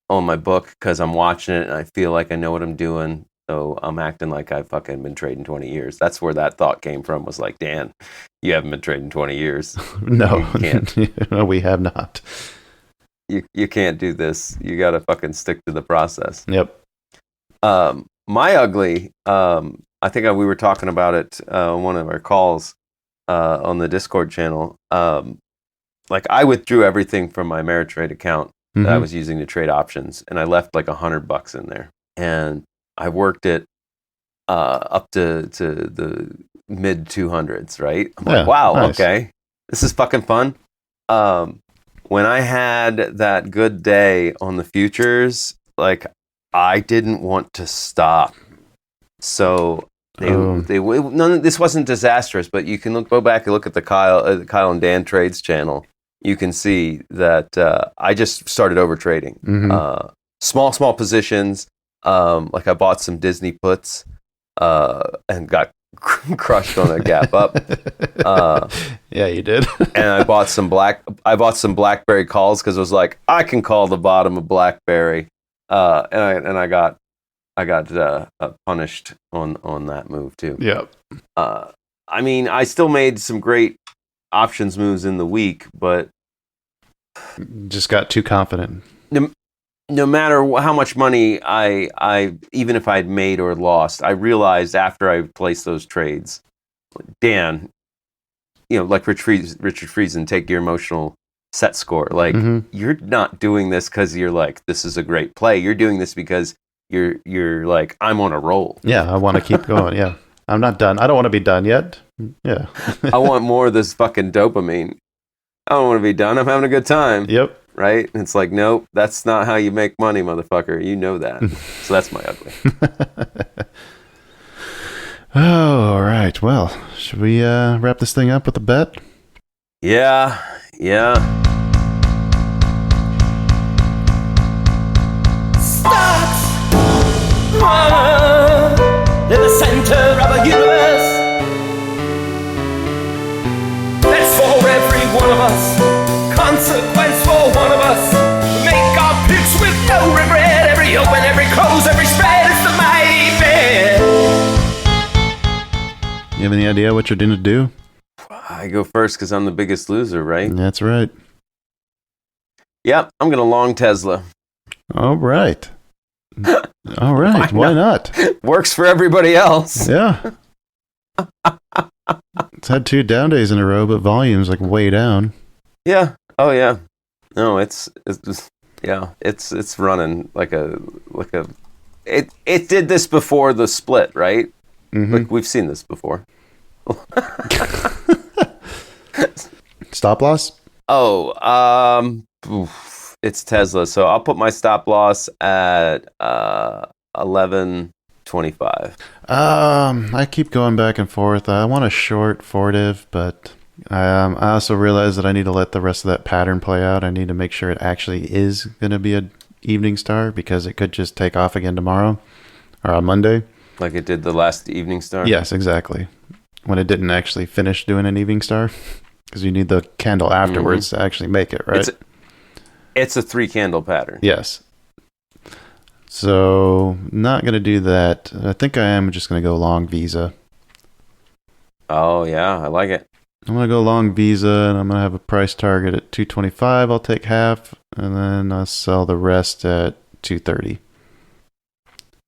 on my book because I'm watching it and I feel like I know what I'm doing. So I'm acting like I've fucking been trading 20 years. That's where that thought came from, was like, Dan, you haven't been trading 20 years. No, you can't. No, we have not. You can't do this. You got to fucking stick to the process. Yep. My ugly, I think we were talking about it on one of our calls on the Discord channel. Like I withdrew everything from my Ameritrade account that I was using to trade options, and I left like $100 in there. And I worked it up to the mid 200s, right? I'm like, wow, nice. Okay, this is fucking fun. When I had that good day on the futures, like I didn't want to stop. So this wasn't disastrous, but you can go back and look at the Kyle and Dan Trades channel. You can see that I just started over trading. Small positions. Like I bought some Disney puts and got crushed on a gap up. Yeah, you did. And I bought some BlackBerry calls because it was like I can call the bottom of BlackBerry. And I got punished on that move too. Yeah. I mean, I still made some great options moves in the week, but just got too confident. No matter how much money I even if I'd made or lost, I realized after I placed those trades, Dan, like Richard Friesen, take your emotional set score. Like you're not doing this because you're like, this is a great play. You're doing this because you're like, I'm on a roll. Yeah, I want to keep going. Yeah, I'm not done. I don't want to be done yet. Yeah, I want more of this fucking dopamine. I don't want to be done. I'm having a good time. Yep. Right? And it's like, nope, that's not how you make money, motherfucker. You know that. So that's my ugly. Oh, all right. Well, should we wrap this thing up with a bet? Yeah. Stop! one in the center of a universe. That's for every one of us. Consequence for one of us. Make our picks with no regret. Every open, every close, every spread. It's the mighty bet. You have any idea what you're going to do? I go first because I'm the biggest loser, right? That's right. Yep, I'm going to long Tesla. All right. All right. Why not? Works for everybody else. Yeah. It's had 2 down days in a row, but volume's like way down. Yeah. Oh yeah. No, it's running like a it did this before the split, right? Mm-hmm. Like we've seen this before. Stop loss? It's Tesla, so I'll put my stop loss at 11.25. I keep going back and forth. I want a short Fortive, but I also realize that I need to let the rest of that pattern play out. I need to make sure it actually is going to be an evening star, because it could just take off again tomorrow or on Monday. Like it did the last evening star? Yes, exactly. When it didn't actually finish doing an evening star, because you need the candle afterwards to actually make it, right? It's a 3-candle pattern. Yes. So, not going to do that. I think I am just going to go long Visa. Oh, yeah, I like it. I'm going to go long Visa, and I'm going to have a price target at 225. I'll take half, and then I'll sell the rest at 230.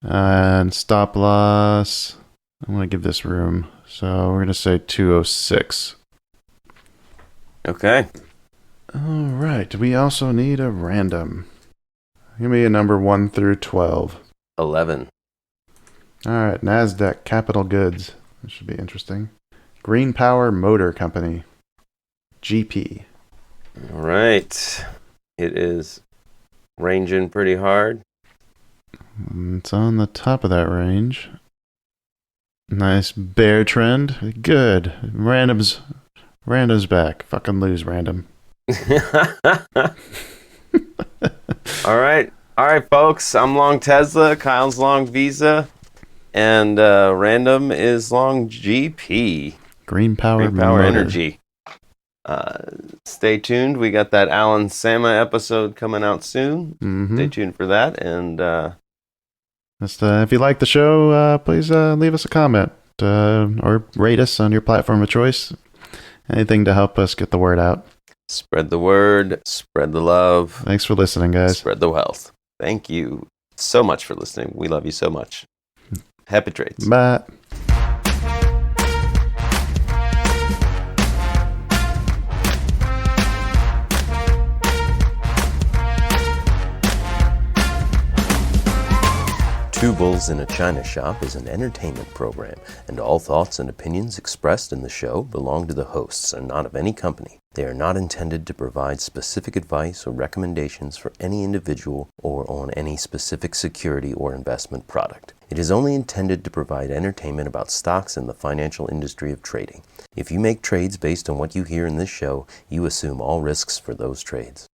And stop loss, I'm going to give this room. So, we're going to say 206. Okay. All right. We also need a random. Give me a number 1 through 12. 11. All right. NASDAQ Capital Goods. This should be interesting. Green Power Motor Company. GP. All right. It is ranging pretty hard. It's on the top of that range. Nice bear trend. Good. Random's back. Fucking lose, random. All right, folks. I'm long Tesla. Kyle's long Visa, and Random is long GP. Green Power Energy. Stay tuned. We got that Alan Sama episode coming out soon. Mm-hmm. Stay tuned for that. And if you like the show, please leave us a comment or rate us on your platform of choice. Anything to help us get the word out. Spread the word, spread the love. Thanks for listening, guys. Spread the wealth. Thank you so much for listening. We love you so much. Happy trades. Bye. Two Bulls in a China Shop is an entertainment program, and all thoughts and opinions expressed in the show belong to the hosts and not of any company. They are not intended to provide specific advice or recommendations for any individual or on any specific security or investment product. It is only intended to provide entertainment about stocks in the financial industry of trading. If you make trades based on what you hear in this show, you assume all risks for those trades.